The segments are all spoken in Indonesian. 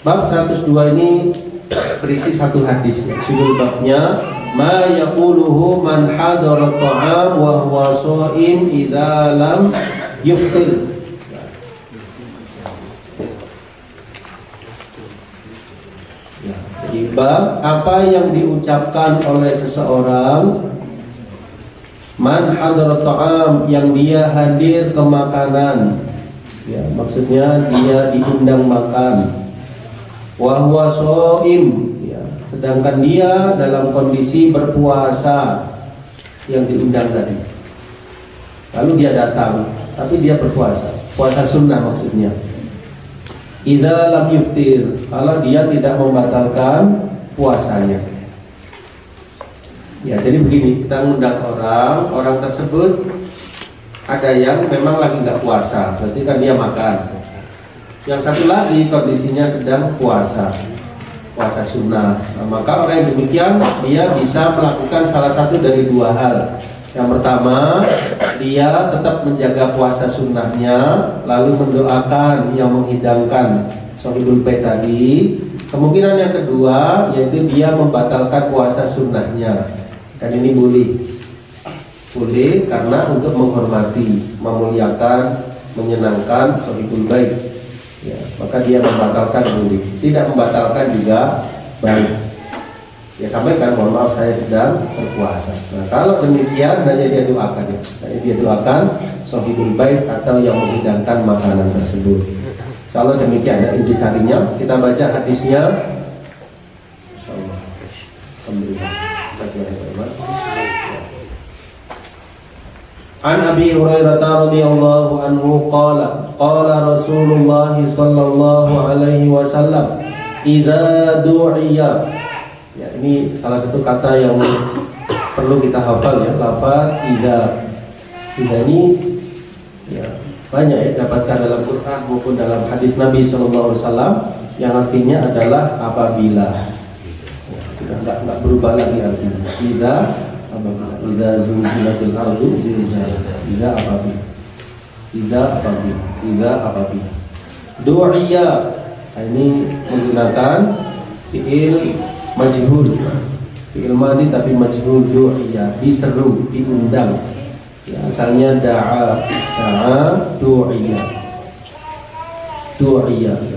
Bab 102 ini berisi satu hadis. Judul babnya ma yaquluhu man hadara ta'am wa huwa sha'im idza lam yuftir. Jadi bab apa yang diucapkan oleh seseorang man hadara ta'am, yang dia hadir ke makanan. Ya, maksudnya dia diundang makan. Wa huwa sha'im, ya, sedangkan dia dalam kondisi berpuasa yang diundang tadi. Lalu dia datang, tapi dia berpuasa, puasa sunnah maksudnya. Idza lam yuftir, kalau dia tidak membatalkan puasanya. Ya, jadi begini, kita undang orang tersebut ada yang memang lagi nggak puasa, berarti kan dia makan. Yang satu lagi kondisinya sedang puasa sunnah. Nah, maka orang yang demikian dia bisa melakukan salah satu dari dua hal. Yang pertama, dia tetap menjaga puasa sunnahnya, lalu mendoakan yang menghidangkan shahidul bait tadi. Kemungkinan yang kedua yaitu dia membatalkan puasa sunnahnya. Dan ini boleh karena untuk menghormati, memuliakan, menyenangkan shahidul bait. Ya, maka dia membatalkan boleh, tidak membatalkan juga baik. Ya, sampaikan mohon maaf saya sedang berpuasa. Nah, kalau demikian hanya dia doakan ya. Dia doakan shahidul bait atau yang menghidangkan makanan tersebut. Kalau demikian ya intisarinya, kita baca hadisnya. Insyaallah. Alhamdulillah. An Abi Hurairah radhiyallahu anhu qala Rasulullah sallallahu alaihi wasallam idza du'iya. Ya, ini salah satu kata yang perlu kita hafal ya, lafaz idza. Idza ini ya banyak ya dapatkan dalam Quran maupun dalam hadis Nabi sallallahu alaihi wasallam yang artinya adalah apabila. Ya, sudah enggak berubah lagi artinya. Idza Idza zulzilatil ardu zilzalaha. Idza apabila. Du'iya, ini menggunakan fi'il majhul. Fi'il madhi tapi majhul. Du'iya, diseru, diundang. Ya, asalnya da'a du'iya.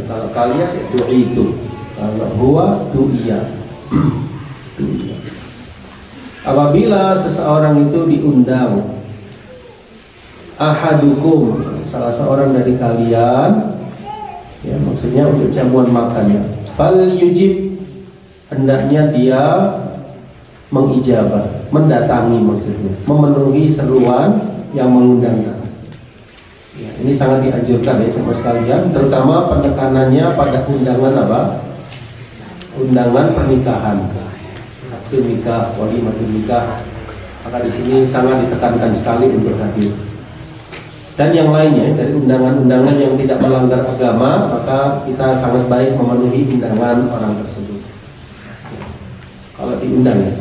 Kalau kalian ya du'itu. Kalau huwa du'iya. Apabila seseorang itu diundang, ahadukum, salah seorang dari kalian, ya maksudnya untuk jamuan makan ya, fal yujib, hendaknya dia mengijabah, mendatangi maksudnya, memenuhi seruan yang mengundang. Ya, ini sangat dianjurkan ya sama sekalian, terutama penekanannya pada undangan apa? Undangan pernikahan. Nikah, walimatul nikah, maka di sini sangat ditekankan sekali untuk hadir. Dan yang lainnya dari undangan-undangan yang tidak melanggar agama, maka kita sangat baik memenuhi undangan orang tersebut. Kalau diundang ya.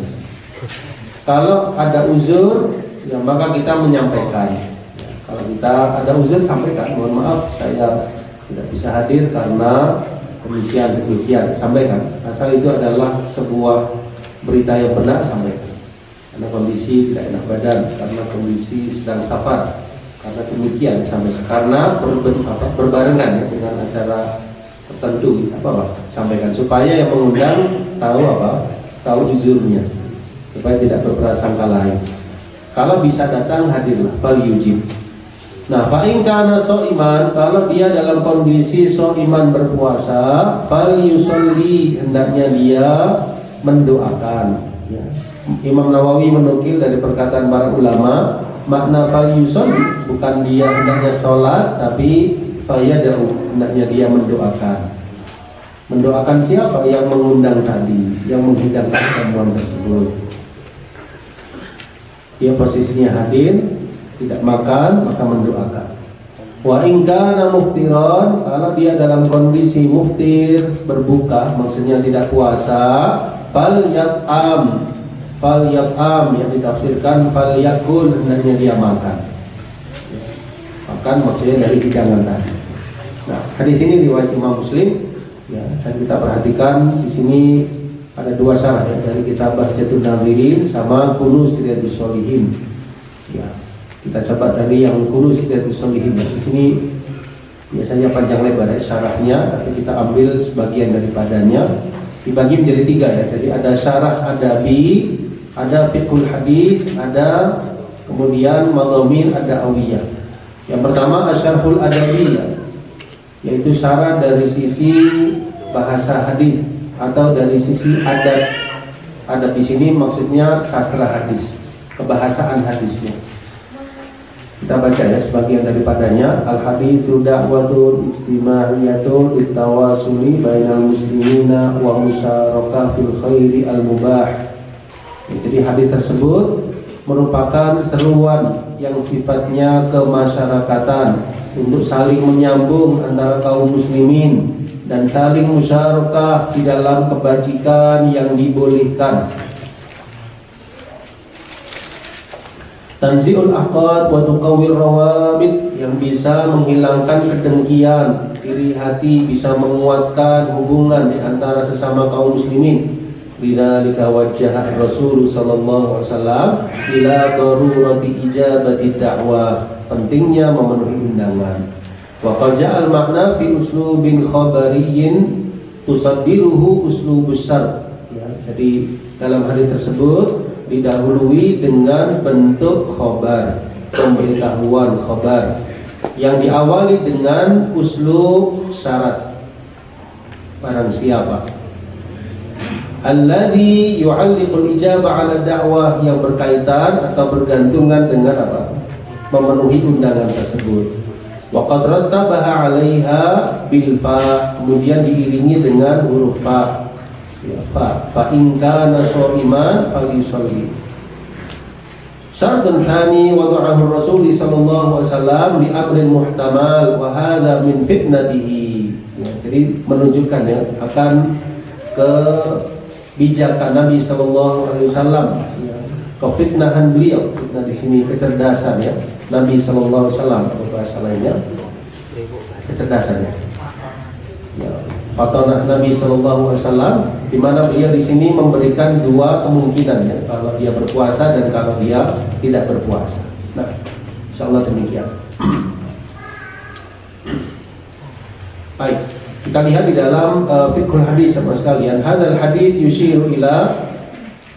Kalau ada uzur, ya maka kita menyampaikan. Ya, kalau kita ada uzur sampaikan, mohon maaf saya tidak bisa hadir karena demikian, sampaikan. Asal itu adalah sebuah berita yang benar, sampaikan. Karena kondisi tidak enak badan, karena kondisi sedang safar, karena demikian sampaikan. Karena berbarengan ya, dengan acara tertentu, sampaikan supaya yang mengundang tahu jujurnya, supaya tidak berprasangka lain. Kalau bisa datang hadirlah, fal yujib. Nah, fa in kana shaiman, kalau dia dalam kondisi shaiman berpuasa, fal yusolli, hendaknya dia mendoakan ya. Imam Nawawi menukil dari perkataan para ulama, makna fal yusolli bukan dia hendaknya sholat, tapi fayad'u, hendaknya dia mendoakan. Mendoakan siapa? Yang mengundang tadi, yang menghidangkan jamuan tersebut. Dia posisinya hadir, tidak makan, maka mendoakan. Wa in kana muftiran, kalau dia dalam kondisi muftir, berbuka, maksudnya tidak puasa, fal yat'am yang ditafsirkan fal yakul, hendaknya dia makan. Makan maksudnya dari hidangan tadi. Nah, hadis ini riwayat Imam Muslim Ya, dan kita perhatikan di sini ada dua syarah ya, dari kitab Bahjatul Nazirin sama Kunuz Riyadhus Shalihin. Ya, kita coba dari yang Kunuz Riyadhus Shalihin. Ya. Di sini biasanya panjang lebar ya syarahnya, tapi kita ambil sebagian daripadanya. Dibagi menjadi tiga ya. Jadi ada syarah adabi, ada fiqhul hadits, ada kemudian madhamin, ada awiyah. Yang pertama asyarhul adabiyah, yaitu syarah dari sisi bahasa hadis atau dari sisi adab. Adab di sini maksudnya sastra hadis, kebahasaan hadisnya. Kita baca ya sebagian daripadanya. Al haditsu da'watun istima'iyatun litawasuli bainal muslimina wa musyarakah fil khairi al mubah. Jadi hadis tersebut merupakan seruan yang sifatnya kemasyarakatan untuk saling menyambung antara kaum muslimin dan saling musyarakah di dalam kebajikan yang dibolehkan. Tanzi'ul aqad wa tuqawwir rawabit, yang bisa menghilangkan kedengkian, iri hati, bisa menguatkan hubungan di antara sesama kaum muslimin. Lidzalika wajjaha Rasul sallallahu alaihi wasallam ila darurati ijabati da'wah, pentingnya memenuhi undangan. Wa qad ja'al makna fi uslubin khabariyyin tusaddiruhu uslubus syar. Ya, jadi dalam hadis tersebut didahului dengan bentuk khobar, pemberitahuan khobar yang diawali dengan uslub syarat. Barang siapa alladzi yu'alliqul ijabah 'ala da'wah, yang berkaitan atau bergantungan dengan apa? Memenuhi undangan tersebut. Wa qad rattabaha 'alaiha bil fa, kemudian diiringi dengan huruf fa. Ya, fa in kana sha'iman falyusalli. Syaratun tsani wada'ahu Rasul sallallahu alaihi wasallam li amrin muhtamal wa hadha min fitnatihi. Ya, jadi menunjukkan ya akan kebijakan Nabi sallallahu alaihi wasallam, ya, kefitnahan beliau. Fitnah di sini kecerdasan ya Nabi sallallahu alaihi wasallam, atau bahasa lainnya kecerdasannya. Ya, fatwa Nabi sallallahu alaihi wasallam, di mana beliau di sini memberikan dua kemungkinan ya, kalau dia berpuasa dan kalau dia tidak berpuasa. Nah, insyaallah demikian. Baik, kita lihat di dalam fiqhul hadis sama sekalian. Hadzal hadits yushiru ila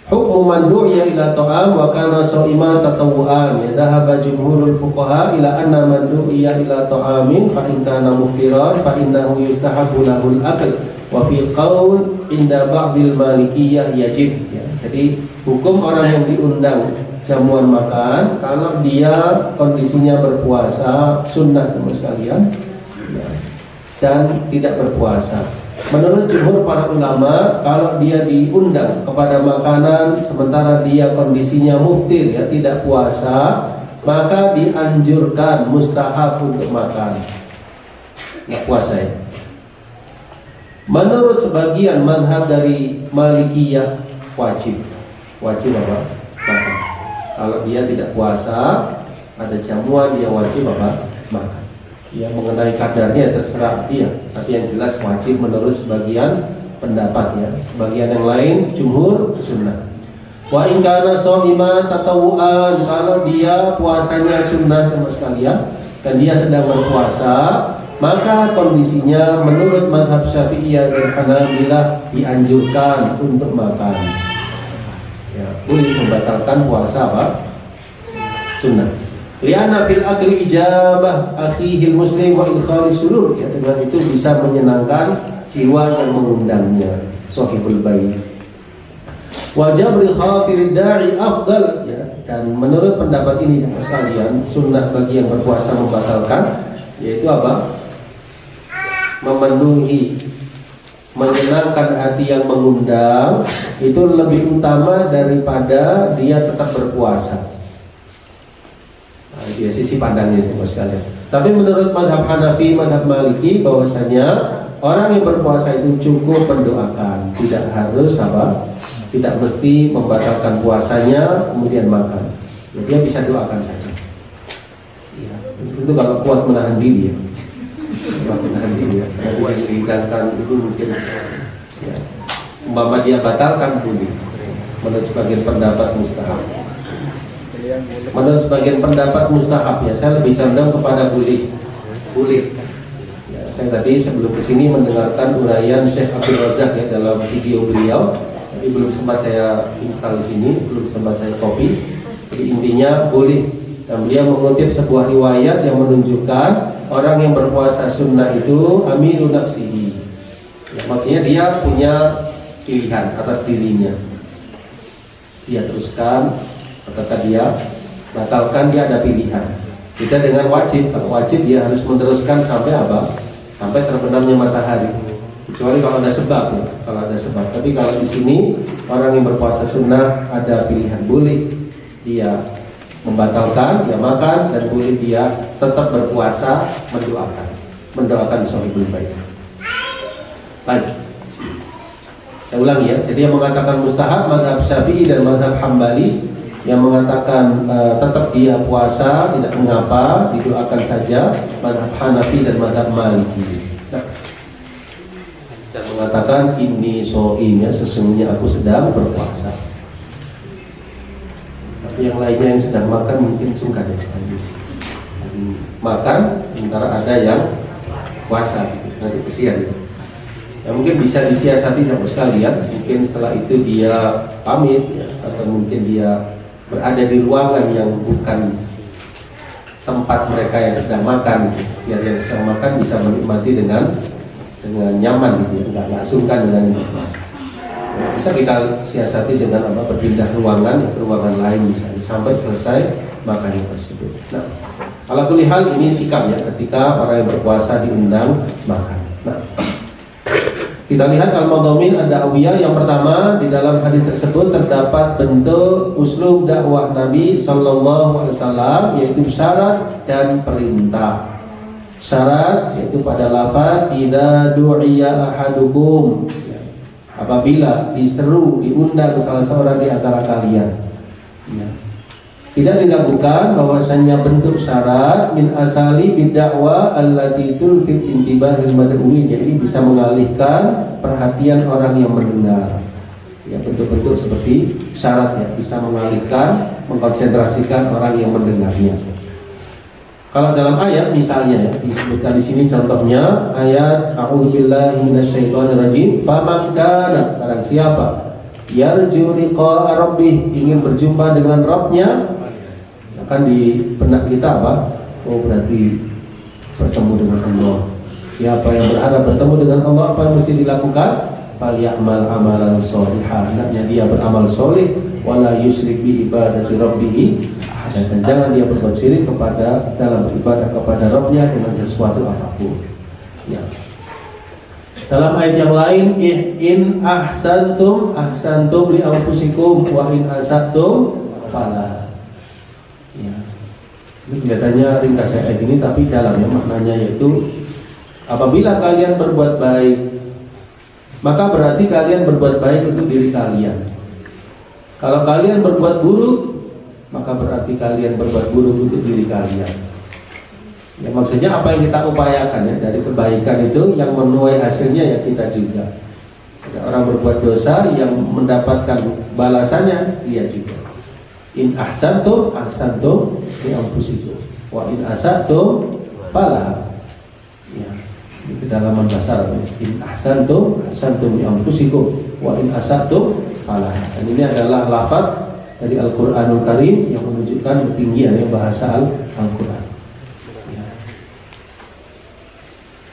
hukmu man du'iya ila ta'am wa kana sha'iman tatawwu'an. Ya dhahaba jumhurul fuqaha ila anna man du'iya ila ta'amin fa in kana muftiran fa innahu yustahabbu lahul akl wa fi qaul inda ba'dil malikiyah yajib. Ya, jadi hukum orang yang diundang jamuan makan kalau dia kondisinya berpuasa sunnah sama sekalian, ya, dan tidak berpuasa. Menurut jumhur para ulama, kalau dia diundang kepada makanan sementara dia kondisinya muftir ya, tidak puasa, maka dianjurkan mustahab untuk makan. Nggak puasa ya. Menurut sebagian madhab dari Malikiyah wajib apa? Makan. Kalau dia tidak puasa, ada jamuan, dia wajib apa? Makan. Ya, mengenai kadarnya terserah dia, tapi yang jelas wajib menurut sebagian pendapat ya. Sebagian yang lain jumhur sunnah. Wa in kana sha'iman tatawu'an, kalau dia puasanya sunnah sama sekalian dan dia sedang berpuasa, maka kondisinya menurut mazhab Syafi'iyah dan Hanabilah dianjurkan untuk makan. Ya, boleh membatalkan puasa apa? Sunnah. Liana fil akli ijabah akhihi muslim wa idkhalis surur, ya, dengan itu bisa menyenangkan jiwa yang mengundangnya. Sahihul bait. Wa jabri khatir da'i afdal, ya, dan menurut pendapat ini sama sekalian sunnah bagi yang berpuasa membatalkan, yaitu apa? Memenuhi, menyenangkan hati yang mengundang itu lebih utama daripada dia tetap berpuasa. Ya, sisi pandangnya semua sekalian. Tapi menurut madhab Hanafi, madhab Maliki, bahwasanya orang yang berpuasa itu cukup mendoakan, tidak harus apa, tidak mesti membatalkan puasanya kemudian makan. Ya, dia bisa doakan saja. Ya, itu kalau kuat menahan diri ya. nanti ya, karena ditinggalkan itu mungkin ya. Umpama dia batalkan boleh. Menurut sebagian pendapat mustahab. Menurut sebagian pendapat mustahab ya, saya lebih condong kepada boleh. Boleh. Ya, saya tadi sebelum kesini mendengarkan uraian Syekh Abdul Razak ya dalam video beliau, tapi belum sempat saya install di sini, belum sempat saya copy. Jadi intinya boleh. Dan beliau mengutip sebuah riwayat yang menunjukkan orang yang berpuasa sunnah itu amiru nafsihi. Ya, maksudnya dia punya pilihan atas dirinya. Dia teruskan, kata dia batalkan, dia ada pilihan. Kita dengan wajib, kalau wajib dia harus meneruskan sampai apa? Sampai terbenamnya matahari. Kecuali kalau ada sebab ya, kalau ada sebab. Tapi kalau di sini orang yang berpuasa sunnah ada pilihan, boleh dia membatalkan, dia makan, dan boleh dia tetap berpuasa, mendoakan shahibul bait. Baik. Saya ulangi ya, jadi yang mengatakan mustahab mazhab Syafi'i dan mazhab Hambali, yang mengatakan tetap dia puasa tidak mengapa, didoakan saja, mazhab Hanafi dan mazhab Maliki. Nah, dan mengatakan ini so'im ya, sesungguhnya aku sedang berpuasa. Tapi yang lainnya yang sedang makan mungkin sungkan ya, makan sementara ada yang puasa, nanti kesian ya. Ya, mungkin bisa disiasati sama sekalian. Mungkin setelah itu dia pamit ya, atau mungkin dia berada di ruangan yang bukan tempat mereka yang sedang makan, biar yang sedang makan bisa menikmati dengan nyaman gitu ya, nggak sungkan dengan itu. Ya, bisa kita siasati dengan apa, berpindah ruangan ke ruangan lain misalnya sampai selesai makan tersebut. Nah, ala kulli hal ini sikap ya ketika orang yang berpuasa diundang makan. Nah, kita lihat al-madhamin ad-da'wiyah. Yang pertama, di dalam hadis tersebut terdapat bentuk uslub dakwah Nabi sallallahu alaihi wasallam, yaitu syarat dan perintah. Syarat yaitu pada lafaz idza du'iya ahadukum, apabila diseru, diundang salah seorang di antara kalian. Ya. Tidak dilakukan bahwasanya bentuk syarat min asali bid'awa allati tulfit intibahil mad'uin, jadi bisa mengalihkan perhatian orang yang mendengar. Ya, bentuk-bentuk seperti syarat ya, bisa mengalihkan, mengkonsentrasikan orang yang mendengarnya. Kalau dalam ayat misalnya ya, disebutkan di sini contohnya ayat a'udzubillahi minasyaitonirrajim, faman kana, barang siapa yarju liqa'a rabbih, ingin berjumpa dengan Rabbnya. Kan di benak kita apa? Oh, berarti bertemu dengan Allah. Siapa yang berharap bertemu dengan Allah, apa yang mesti dilakukan? Falyamal amalan sholihan, hendaknya dia beramal soleh, wala yusyrik bi ibadati rabbih, dan jangan dia berbuat syirik kepada dalam beribadah kepada Rabbnya dengan sesuatu apapun. Ya. Dalam ayat yang lain, in ahsantum li anfusikum wa in asatum fala. Ya. Ini kelihatannya ringkas ayat ini, tapi dalamnya maknanya yaitu apabila kalian berbuat baik, maka berarti kalian berbuat baik untuk diri kalian. Kalau kalian berbuat buruk, maka berarti kalian berbuat buruk untuk diri kalian. Ya, maksudnya apa yang kita upayakan ya dari kebaikan itu, yang menuai hasilnya ya kita juga. Ada orang berbuat dosa yang mendapatkan balasannya, dia juga. In ahsantum li anfusikum wa in asatum falaha. Ya, di kedalaman bahasa Arab, in ahsantum li anfusikum wa in asatum falaha. Dan ini adalah lafaz dari Al-Qur'anul Karim yang menunjukkan ketinggian bahasa Al-Qur'an. Ya.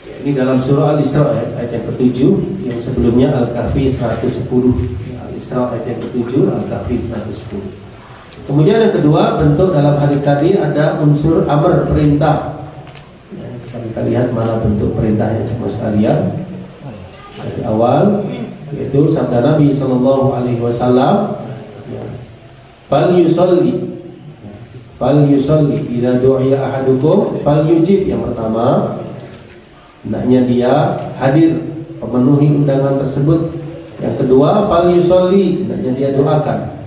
Ya, ini dalam surah Al-Isra ayat yang ke-7, yang sebelumnya Al-Kahfi 110. Ya, Al-Isra ayat yang ke-7, Al-Kahfi 110. Kemudian yang kedua, bentuk dalam hadis tadi ada unsur amr, perintah. Ya, kita lihat mana bentuk perintahnya sama sekalian. Dari awal, yaitu sabda Nabi Sallallahu Alaihi Wasallam, fal yusolli, idza du'iya ahadukum fal yujib. Yang pertama, hendaknya dia hadir, memenuhi undangan tersebut. Yang kedua, fal yusolli, hendaknya dia doakan.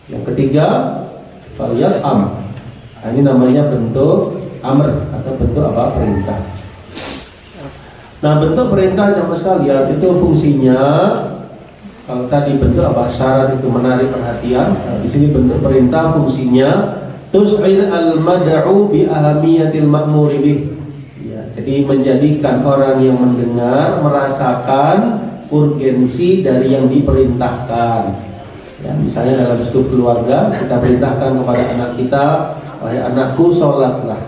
Yang ketiga, falyat'am. Ini namanya bentuk amr atau bentuk apa? Perintah. Nah, bentuk perintah jamaah sekalian itu fungsinya, kalau tadi bentuk apa syarat itu menarik perhatian, nah, di sini bentuk perintah fungsinya tus'ir al-mad'u bi ahamiyatil ma'muri bih. Ya, jadi menjadikan orang yang mendengar merasakan urgensi dari yang diperintahkan. Ya, misalnya dalam satu keluarga kita perintahkan kepada anak kita, wahai anakku, sholatlah,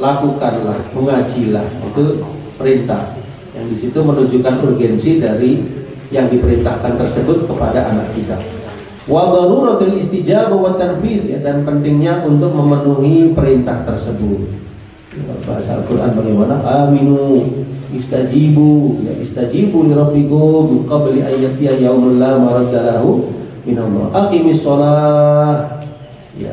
lakukanlah, mengajilah, itu perintah. Yang di situ menunjukkan urgensi dari yang diperintahkan tersebut kepada anak kita. Wa daruratul istijabah wa tanfidh, ya, dan pentingnya untuk memenuhi perintah tersebut. Bahasa Al-Quran bagaimana? Aminu istajibu, ya, istajibu li rabbikum min qabli ayyatiya yaumul la maradda lahu minallah. Aqimis shalah, ya,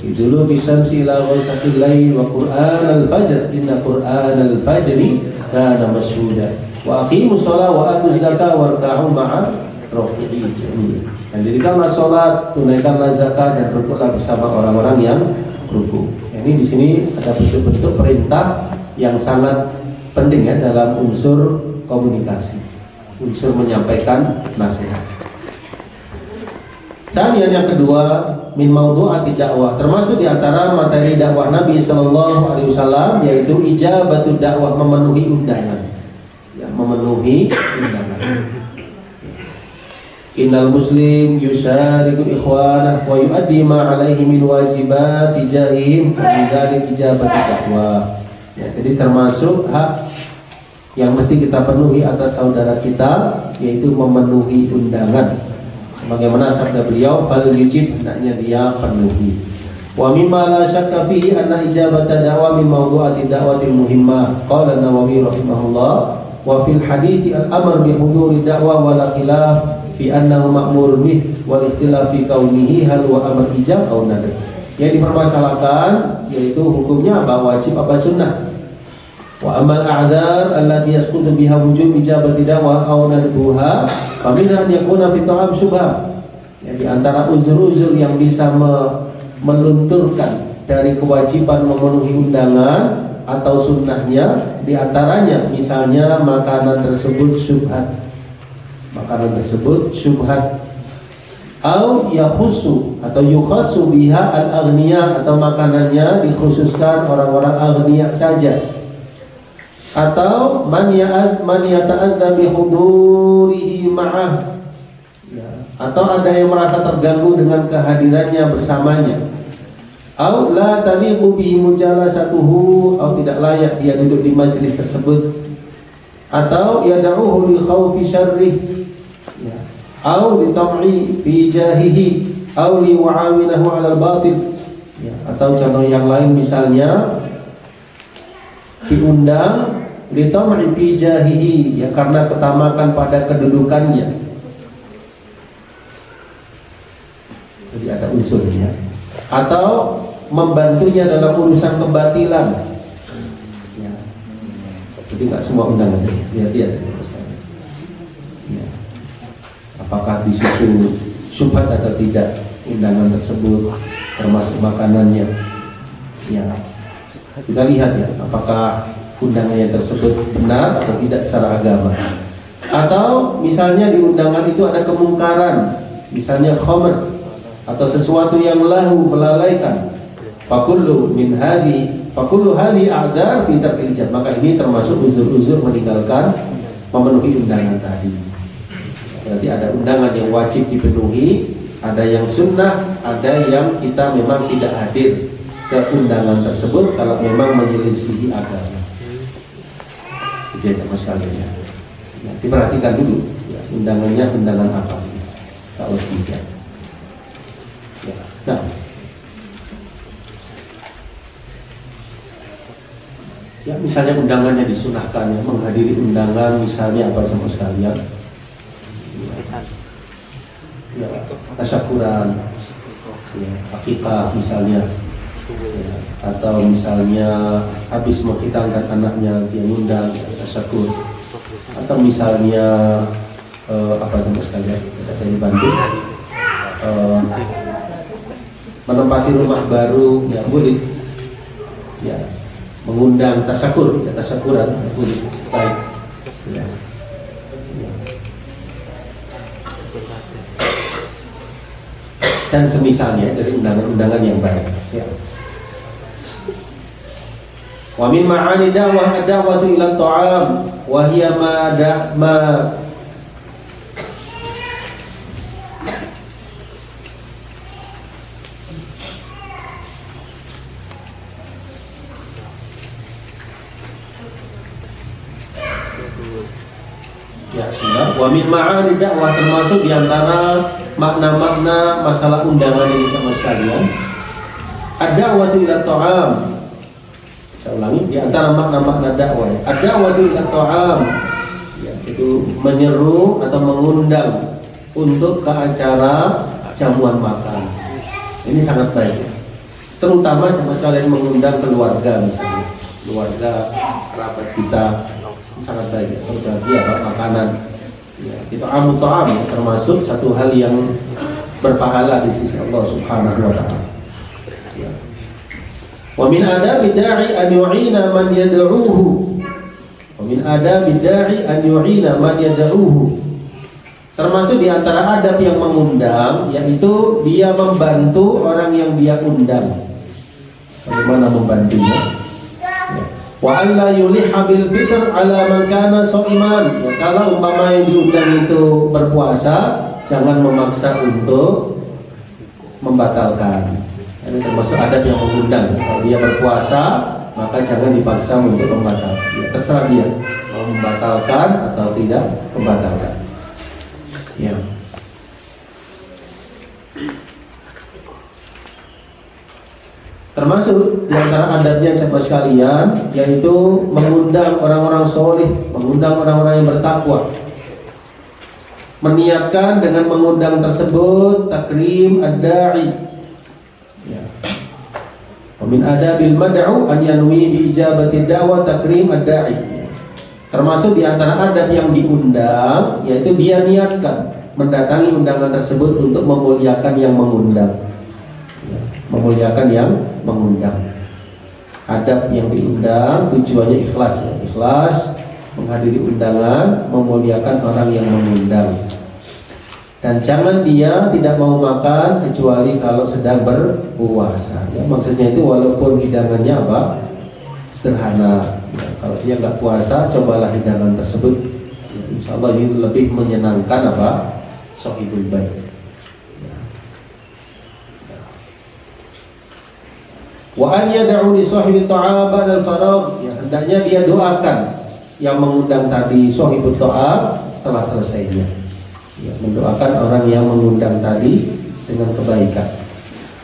dulu bisamsi ila ghaisatil lail wa qur'an al-fajr inna qur'an al-fajri kana mashhuda wa aqimus shalah wa atuz zakah warka'u ma'a raki'in. Dan dirikanlah sholat, tunaikanlah zakat, dan rukuklah bersama orang-orang yang rukuk. Ini di sini ada bentuk-bentuk perintah yang sangat penting, ya, dalam unsur komunikasi, unsur menyampaikan nasihat. Dan yang kedua, min maudhu'ati dakwah, termasuk di antara materi dakwah Nabi Shallallahu Alaihi Wasallam, yaitu ijabatu dakwah, memenuhi undangan, ya, memenuhi undangan. Innal muslim yusyariku ikhwanah wa yuaddi ma alaihi min wajibat tijahihim dari ijabati dakwah. Ya, jadi termasuk hak yang mesti kita penuhi atas saudara kita, yaitu memenuhi undangan. Sebagaimana sabda beliau, fal yujib, hendaknya dia penuhi. Wa mimma la syakka fihi anna ijabata da'wa min mawdu'ati da'watil muhimmah. Qala Nawawi rahimahullah, wa fil hadithi al-amr bi huduri da'wa wa la khilaf fi annahu ma'mur bih wal ikhtilaf fi kaunihi hal wa amr ijab aw nadab. Yang dipermasalahkan yaitu hukumnya apa, wajib apa sunnah. Wa amal a'dzar allati yasqutu biha wujub ijabati da'wa aw nadbuha fa minha an yakuna fi ta'am syubhah. Ya, di antara uzur-uzur yang bisa melunturkan dari kewajiban memenuhi undangan atau sunnahnya, di antaranya misalnya makanan tersebut syubhat, makanan tersebut syubhat, au yakhussu atau yukhassu biha al-aghniya, atau makanannya dikhususkan orang-orang aghniya saja, atau man yata'adza bi hudurihi ma'ah, ya, atau ada yang merasa terganggu dengan kehadirannya bersamanya, au la taliqu bihi mujalasatuhu, atau tidak layak dia duduk di majelis tersebut, atau yad'uhu li khawfi syarrih, ya, au li tam'i fi jahihi, au li wa'aminahu 'alal batil, ya, atau contoh yang lain misalnya diundang li tam'i fi jahihi, ya, karena ketamakan pada kedudukannya. Jadi ada unsurnya, atau membantunya dalam urusan kebatilan. Ya. Jadi nggak semua undangan, lihat-lihat. Ya. Apakah di situ syubhat atau tidak undangan tersebut, termasuk makanannya. Ya. Kita lihat, ya, apakah undangannya tersebut benar atau tidak secara agama. Atau misalnya di undangan itu ada kemungkaran, misalnya khamr atau sesuatu yang lahu, melalaikan. Fakullu hadhi a'dzar fi tarkil ijab, maka ini termasuk uzur-uzur meninggalkan memenuhi undangan tadi. Berarti ada undangan yang wajib dipenuhi, ada yang sunnah, ada yang kita memang tidak hadir ke undangan tersebut kalau memang menyelisihi agama. Itu aja mas kalian, ya. Ya, diperhatikan dulu, ya, undangannya undangan apa, kalau tidak. Ya. Nah, ya, misalnya undangannya disunahkan, ya, menghadiri undangan misalnya apa sama sekalian, ya, tasyakuran, ya, akikah misalnya, ya, atau misalnya habis menghitangkan anaknya dia ngundang, ya, tasyakur, atau misalnya apa sama sekalian, kita saya bantu menempati rumah baru, ya boleh, ya. mengundang tasakur, ya, tasakuran, baik. Ya. Dan semisalnya dari undangan-undangan yang baik. Ya. Wa min ma'ani da'wah ad-da'watu ila ta'am wa hiya ma ya, sebentar. Wa min ma'ani da'wah, termasuk diantara makna-makna masalah undangan ini sama sekalian, ad-da'watu ila ta'am. Saya ulangi, diantara makna-makna dakwah, ad-da'watu ila ta'am, ya, itu menyeru atau mengundang untuk ke acara jamuan makan. Ini sangat baik, ya. Terutama sama sekalian mengundang keluarga, misalnya keluarga kerabat kita, sangat baik, ya. Berbagi apa makanan, ya, itu amu ta'am, ya, termasuk satu hal yang berpahala di sisi Allah Subhanahu wa ta'ala. Ya. Wa min adabi da'i an yu'ina man yad'uhu. Wa min adabi da'i an yu'ina man yad'uhu. Termasuk di antara adab yang mengundang, yaitu dia membantu orang yang dia undang. Bagaimana membantunya? Ya. Wa alla yuliha bil fitr ala man kana sha'iman. Ya, kalau umpama yang diundang itu berpuasa, jangan memaksa untuk membatalkan. Ini termasuk adab yang mengundang. Kalau dia berpuasa, maka jangan dipaksa untuk membatalkan. Ya, terserah dia mau membatalkan atau tidak membatalkan. Ya. Termasuk di antara adabnya sahabat sekalian, yaitu mengundang orang-orang soleh, mengundang orang-orang yang bertakwa. Meniatkan dengan mengundang tersebut takrim ad-da'i. Ya. Min adabil mad'u an yanwi bi ijabati da'wa takrim ad-da'i. Termasuk di antara adab yang diundang, yaitu dia niatkan mendatangi undangan tersebut untuk memuliakan yang mengundang. Ya. Memuliakan yang mengundang. Adab yang diundang tujuannya ikhlas, ya. Ikhlas menghadiri undangan, memuliakan orang yang mengundang. Dan jangan dia tidak mau makan kecuali kalau sedang berpuasa. Ya, maksudnya itu walaupun hidangannya apa? Sederhana. Ya, kalau dia nggak puasa, cobalah hidangan tersebut. Ya, insya Allah ini lebih menyenangkan apa? Shahibul bait. Ya. Wa an yad'u li sahibi ta'am ba'da al-faragh. Ya, hendaknya dia doakan yang mengundang tadi shahibut ta'am setelah selesainya. Ya, mendoakan orang yang mengundang tadi dengan kebaikan.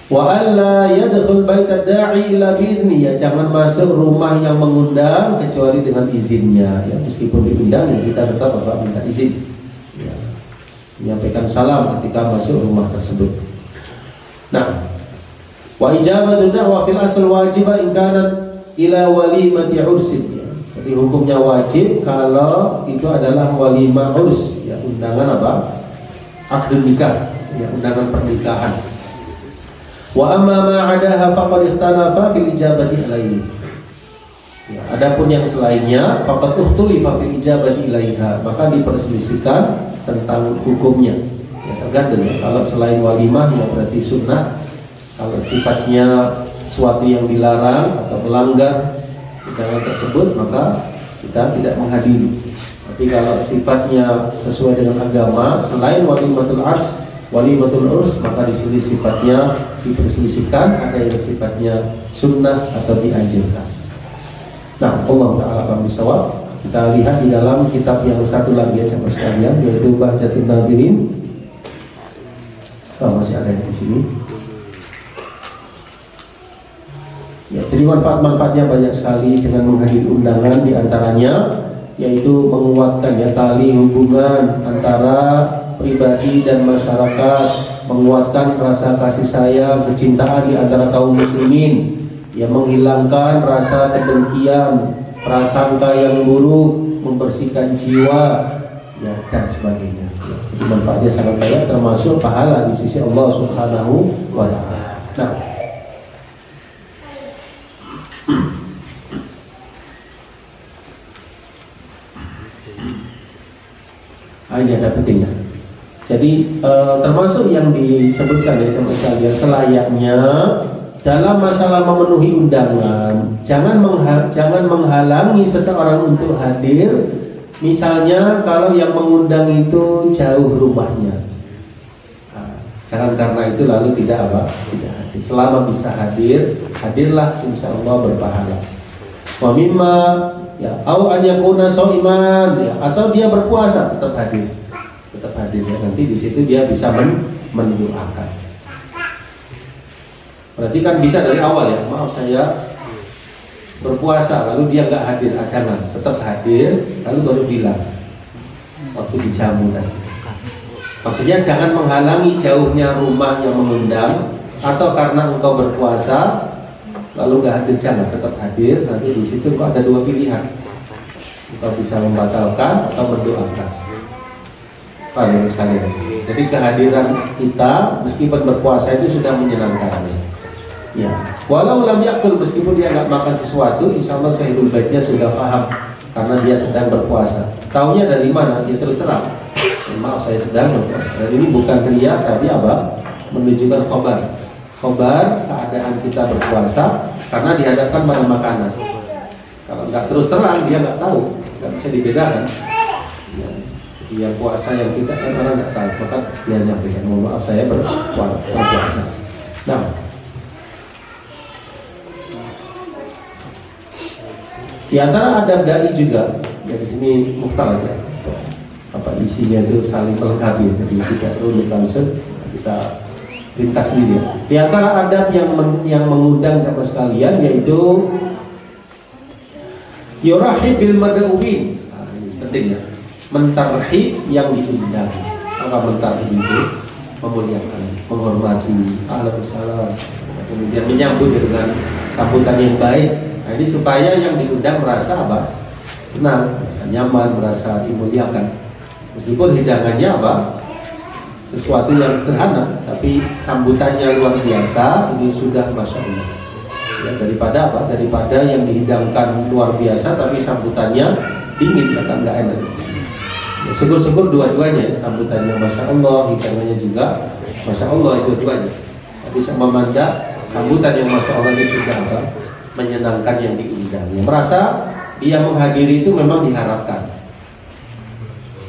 Wa alla yadkhul baita da'i illa bi'izni. Ya, jangan masuk rumah yang mengundang kecuali dengan izinnya. Ya, meskipun diundang, ya, kita tetap apa? Minta izin. Ya, menyampaikan salam ketika masuk rumah tersebut. Nah, wa ijabatu da'wa fil asl wajibah in kanat ila walimati ursin. Ya, jadi hukumnya wajib kalau itu adalah walimah urs. Ya, undangan apa? Akad nikah. Ya, undangan pernikahan. Wa amma ma 'adaha faqad ikhtalafa fil ijabati alaihi. Ya, adapun yang selainnya faqad ukhtulifa fil ijabati ilaiha, maka diperselisihkan tentang hukumnya. Ya, tergantung, ya. Kalau selain walimah ya berarti sunnah. Kalau sifatnya sesuatu yang dilarang atau melanggar undangan tersebut, maka kita tidak menghadiri. Tapi kalau sifatnya sesuai dengan agama, selain walimatul ars, walimatul urs, maka di sini sifatnya diperselisihkan, ada yang sifatnya sunnah atau dianjurkan. Nah, Allah Ta'ala alam bisawab. Kita lihat di dalam kitab yang satu lagi ya sahabat sekalian, yaitu Bahjatul Nadirin. Oh, masih ada di sini. Ya, jadi manfaat-manfaatnya banyak sekali dengan menghadiri undangan, diantaranya yaitu menguatkan ya tali hubungan antara pribadi dan masyarakat, menguatkan rasa kasih sayang, kecintaan di antara kaum muslimin, ya, menghilangkan rasa kebencian, prasangka yang buruk, membersihkan jiwa, ya, dan sebagainya. Ya, jadi manfaatnya sangat banyak, termasuk pahala di sisi Allah Subhanahu wa Ta'ala. Nah, Ini ada pentingnya. Jadi termasuk yang disebutkan ya sama sekalian, selayaknya dalam masalah memenuhi undangan, jangan menghalangi seseorang untuk hadir. Misalnya kalau yang mengundang itu jauh rumahnya, jangan karena itu lalu tidak hadir. Selama bisa hadir, hadirlah, insya Allah berpahala. Wa mimma ya, au an yakuna shaiman ya, atau dia berpuasa tetap hadir ya. Nanti di situ dia bisa mendoakan. Berarti kan bisa dari awal ya, maaf saya berpuasa lalu dia nggak hadir, jangan, tetap hadir lalu baru bilang waktu dijamu tadi. Maksudnya jangan menghalangi jauhnya rumah yang mengundang, atau karena engkau berpuasa lalu nggak hadir, jangan, tetap hadir. Nanti di situ kok ada dua pilihan, engkau bisa membatalkan atau mendoakan. Menurut kalian. Jadi kehadiran kita meskipun berpuasa itu sudah menyenangkan. Ya, walau lam yakul, meskipun dia nggak makan sesuatu, insya Allah sahibul baitnya sudah paham karena dia sedang berpuasa. Taunya dari mana? Dia terus terang. Maaf, saya sedang berpuasa. Dan ini bukan riya, tapi menunjukkan khobar keadaan kita berpuasa karena dihadapkan pada makanan. Kalau nggak terus terang, dia nggak tahu, nggak bisa dibedakan. Ya, dia puasa yang kita orang nggak tahu, maka dia nyampaikan, mohon maaf saya berpuasa. Nah, di antara adab dai juga dari sini mukhtar aja, isinya itu saling melengkapi, jadi tidak runut langsung kita lintas ini. Di antara adab yang mengundang sama sekalian yaitu yurahib bil mad'uin. Ini penting ya. Mentarhib yang diundang. Apa mentarhib itu? Memuliakan, menghormati, alhamdulillah, kemudian menyambut dengan sambutan yang baik. Nah, ini supaya yang diundang merasa senang, merasa nyaman, merasa dimuliakan. Meskipun hidangannya sesuatu yang sederhana, tapi sambutannya luar biasa. Ini sudah masya Allah. Ya, daripada yang dihidangkan luar biasa tapi sambutannya dingin, kata nggak enak. Ya, syukur-syukur dua-duanya, sambutannya masya Allah, hidangannya juga masya Allah, itu dua-duanya. Tapi memandang sambutan yang masya Allah ini sudah menyenangkan yang diundang. Ya, merasa dia menghadiri itu memang diharapkan.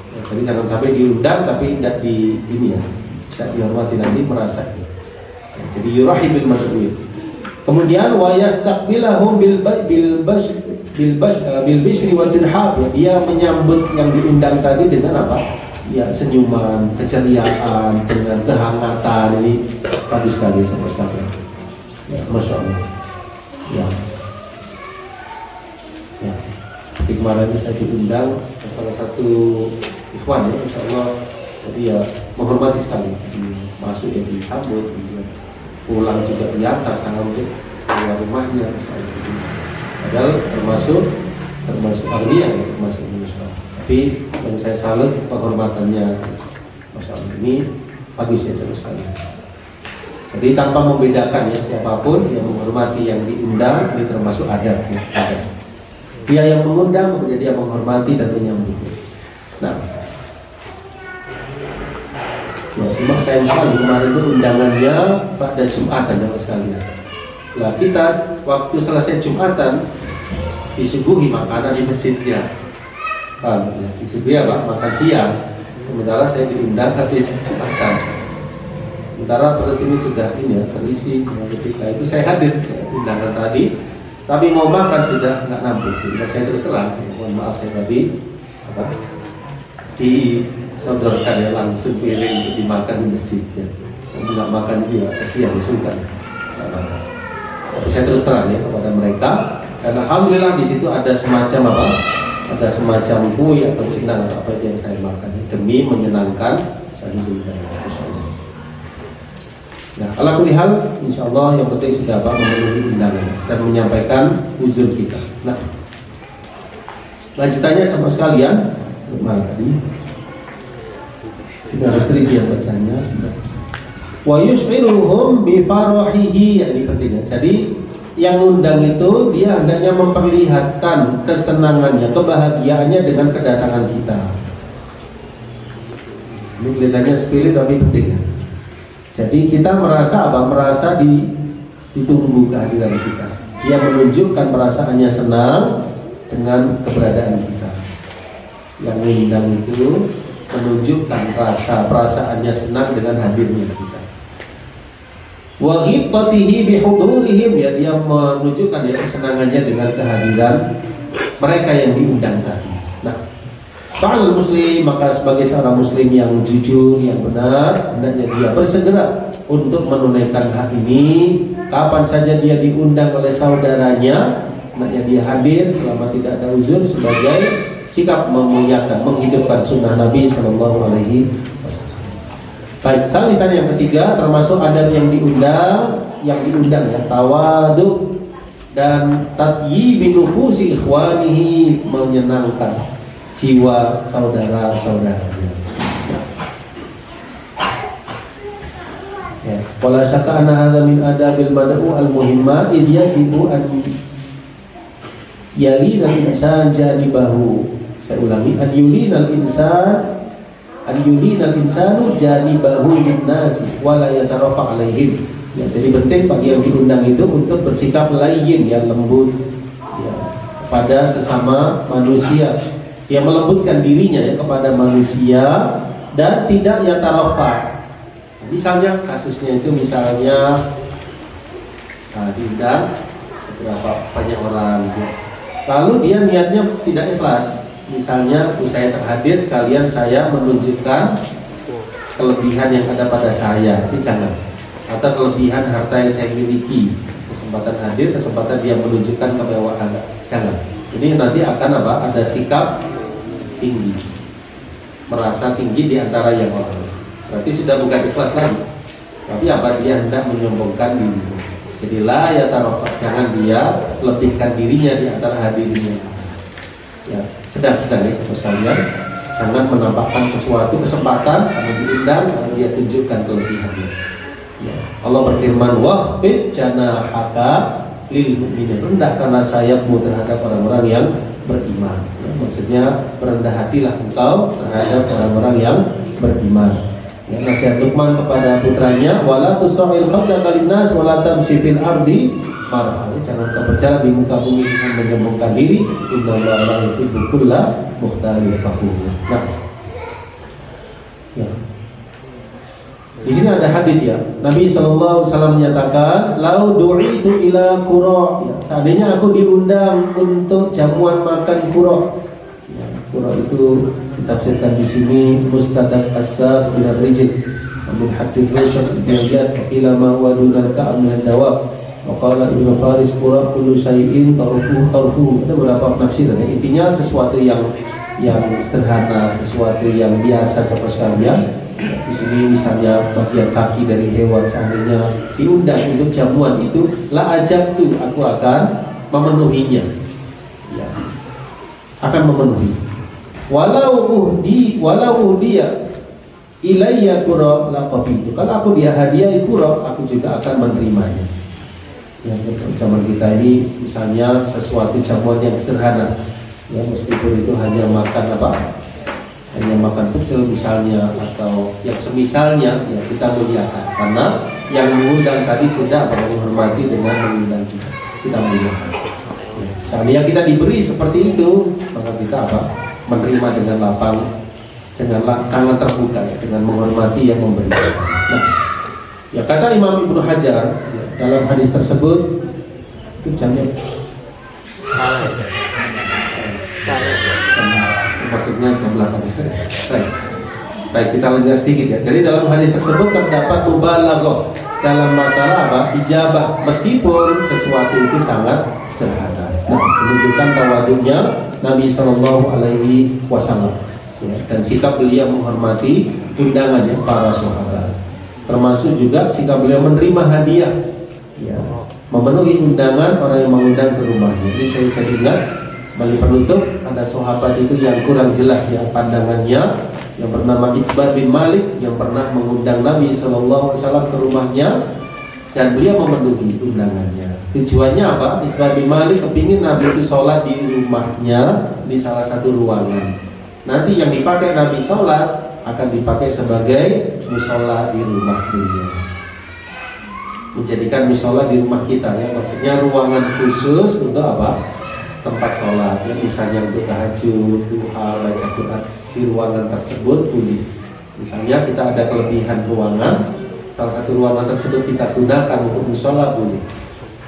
Ya, jadi jangan sampai diundang tapi tidak tidak dihormati, nanti merasa. Ya, jadi yurahibil mad'uin. Kemudian wa yastaqbilahum bil bishri wal dirhab, ya, dia menyambut yang diundang tadi dengan ya, senyuman, keceriaan, dengan kehangatan. Ini bagus sekali sama sekali. Ya, masya Allah. Ya. Kemarin saya diundang ke salah satu ikhwan ya, insya Allah. Jadi ya menghormati sekali. Masuk ya disambut, pulang juga diantar sampai keluar rumahnya. Padahal termasuk ahli ya, termasuk Indonesia. Tapi yang saya salut penghormatannya, masya Allah, ini bagus ya terus sekali. Jadi tanpa membedakan ya, siapapun yang menghormati yang diundang, ini termasuk adab ya, adab. Dia yang mengundang, kemudian dia menghormati dan menyambut. Nah, ya, cuma saya sekali kemarin itu undangannya pada Jumatan ya sekalian. Nah, kita waktu selesai Jumatan disuguhi makanan di masjidnya. Disuguhi makan siang. Sementara saya diundang habis Jumatan. Sementara perut ini sudah terisi. Ketika itu saya hadir undangan tadi, tapi mau makan sudah nggak nampung. Jadi saya terus terang, mohon maaf saya tadi disodorkan ya langsung piring untuk dimakan di masjidnya. Kalau nggak makan juga kesian sungkan. Saya terus terang ya kepada mereka. Dan alhamdulillah di situ ada semacam ada semacam kue atau cindang atau apa yang saya makan demi menyenangkan sahibul bait. Nah, ala kulli hal, insya Allah yang penting sudah memenuhi undangan dan menyampaikan uzur kita. Nah, lanjutannya sama sekalian, mana tadi? Sudah ada yang bacanya. Wa yus'iruhum bi farahihi, ini pentingnya. Jadi yang undang itu dia hendaknya memperlihatkan kesenangannya, kebahagiaannya dengan kedatangan kita. Ini kelihatannya sepele tapi penting. Jadi kita merasa apa? Merasa ditunggu kehadiran kita. Dia menunjukkan perasaannya senang dengan keberadaan kita. Yang mengundang itu menunjukkan perasaannya senang dengan hadirnya kita. Wa ghibtatihi bihudurihim, ya, dia menunjukkan ya kesenangannya dengan kehadiran mereka yang diundang tadi. Nah, Fa'al muslim, maka sebagai seorang muslim yang jujur, yang benar, hendaknya dia bersegera untuk menunaikan hak ini. Kapan saja dia diundang oleh saudaranya, hendaknya dia hadir selama tidak ada uzur, sebagai sikap memuliakan, menghidupkan sunnah Nabi Sallallahu Alaihi Wasallam. Baik, kalian yang ketiga termasuk adab yang diundang ya, tawadu dan tatyibi nufusi ikhwanihi, menyenangkan jiwa saudara-saudaranya. Ya, wala syakka anna hadza min adabil mad'u al-muhimmat yajibu an yalina al-insan janibahu. Saya ulangi, an yulina al-insanu janibahu lin-nasi wa la yatarafa alaihim. Ya, jadi penting bagi yang diundang itu untuk bersikap layyin, ya, lembut, ya, pada sesama manusia. Dia melembutkan dirinya ya kepada manusia dan tidak yatarafa. Misalnya kasusnya itu diundang beberapa banyak orang, lalu dia niatnya tidak ikhlas. Misalnya saya terhadir sekalian saya menunjukkan kelebihan yang ada pada saya, itu jangan. Atau kelebihan harta yang saya miliki, kesempatan hadir, kesempatan dia menunjukkan kemewahan, jangan. Ini nanti akan ada sikap tinggi, merasa tinggi di antara yang lain. Berarti sudah bukan ikhlas lagi, tapi dia hendak menyombongkan diri. Jadi la ya tarofa, jangan dia lebihkan dirinya di antara hadirinnya. Ya, sedang-sedang ya saudara sekalian, jangan menampakkan sesuatu kesempatan karena diundang, karena dia tunjukkan kelebihannya. Ya, Allah berfirman, waqfid janahaka lil mu'minin, rendahkanlah sayapmu terhadap orang-orang yang beriman. Ya, maksudnya berendah hatilah engkau terhadap orang-orang yang beriman. Ya, nasihat Luqman kepada putranya, wala tusahil khaddaka linnas wala tamshi fil ardi marha. Jangan kau berjalan di muka bumi dengan menyombongkan diri. Innallaha la yuhibbu kulla mukhtalin fakhur. Nah, ya. Di sini ada hadis ya. Nabi SAW menyatakan, lau du'itu ila qura. Ya, seandainya aku diundang untuk jamuan makan qura. Ya, qura itu ditafsirkan di sini mustadak asab ila rijl min hadith rusul biyad ila ma huwa dunal ka'am min dawab. Wa qala Ibnu Faris qura kullu syai'in tarfu. Ada beberapa penafsiran. Intinya sesuatu yang sederhana, sesuatu yang biasa cepat sekalian. Di sini misalnya bagian kaki dari hewan, seandainya diundang untuk jamuan itu, la ajab tu, aku akan memenuhinya, ya, akan memenuhi. Walau dia ilayya qura la qabitu. Kalau aku dia hadiah qura, aku juga akan menerimanya. Ya, zaman kita ini misalnya sesuatu jamuan yang sederhana, ya, meskipun itu hanya makan hanya makan pecel misalnya atau yang semisalnya, ya, kita muliakan karena yang mengundang tadi sudah menghormati dengan mengundang kita muliakan. Ya, seandainya kita diberi seperti itu, maka kita menerima dengan lapang, dengan tangan terbuka, ya, dengan menghormati yang memberi. Nah, ya, kata Imam Ibnu Hajar, ya, dalam hadis tersebut itu jamnya maksudnya jam 8. Baik, kita lanjut sedikit ya. Jadi dalam hadis tersebut terdapat mubalaghah dalam masalah ijabah, meskipun sesuatu itu sangat sederhana. Nah, menunjukkan tawadhunya Nabi Shallallahu Alaihi Wasallam, ya, dan sikap beliau menghormati undangannya para sahabat. Termasuk juga sikap beliau menerima hadiah, ya, memenuhi undangan orang yang mengundang ke rumahnya. Ini saya jadi ingat. Sebagai penutup, ada sahabat itu yang kurang jelas ya pandangannya, yang bernama Itsbar bin Malik, yang pernah mengundang Nabi SAW ke rumahnya dan beliau memenuhi undangannya. Tujuannya apa? Itsbar bin Malik kepingin Nabi itu sholat di rumahnya di salah satu ruangan. Nanti yang dipakai Nabi sholat akan dipakai sebagai musola di rumah beliau. Menjadikan musola di rumah kita ya, maksudnya ruangan khusus untuk apa? Tempat sholat ya, misalnya untuk tahajud, duha, baca Quran di ruangan tersebut boleh. Misalnya kita ada kelebihan ruangan, salah satu ruangan tersebut kita gunakan untuk musola boleh.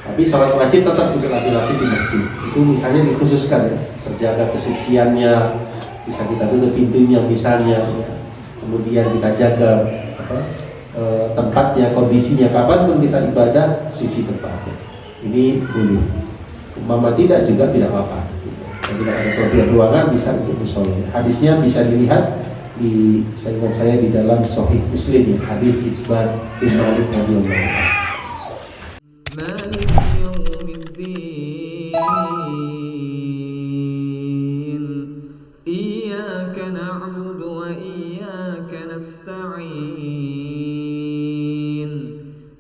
Tapi sholat wajib tetap untuk laki-laki di masjid. Itu misalnya dikhususkan ya, terjaga kesuciannya, bisa kita tutup pintunya misalnya ya. Kemudian kita jaga tempatnya, kondisinya, kapanpun kita ibadah suci tempatnya. Ini boleh. Umpama tidak juga tidak apa-apa. Tidak ada kelebihan ruangan bisa untuk musola. Hadisnya bisa dilihat di saingan saya di dalam Sahih Muslim ya, hadis Isbat bin Malik radhiyallahu anhu. مالك يوم الدين إياك نعبد وإياك نستعين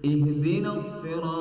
اهدنا الصراط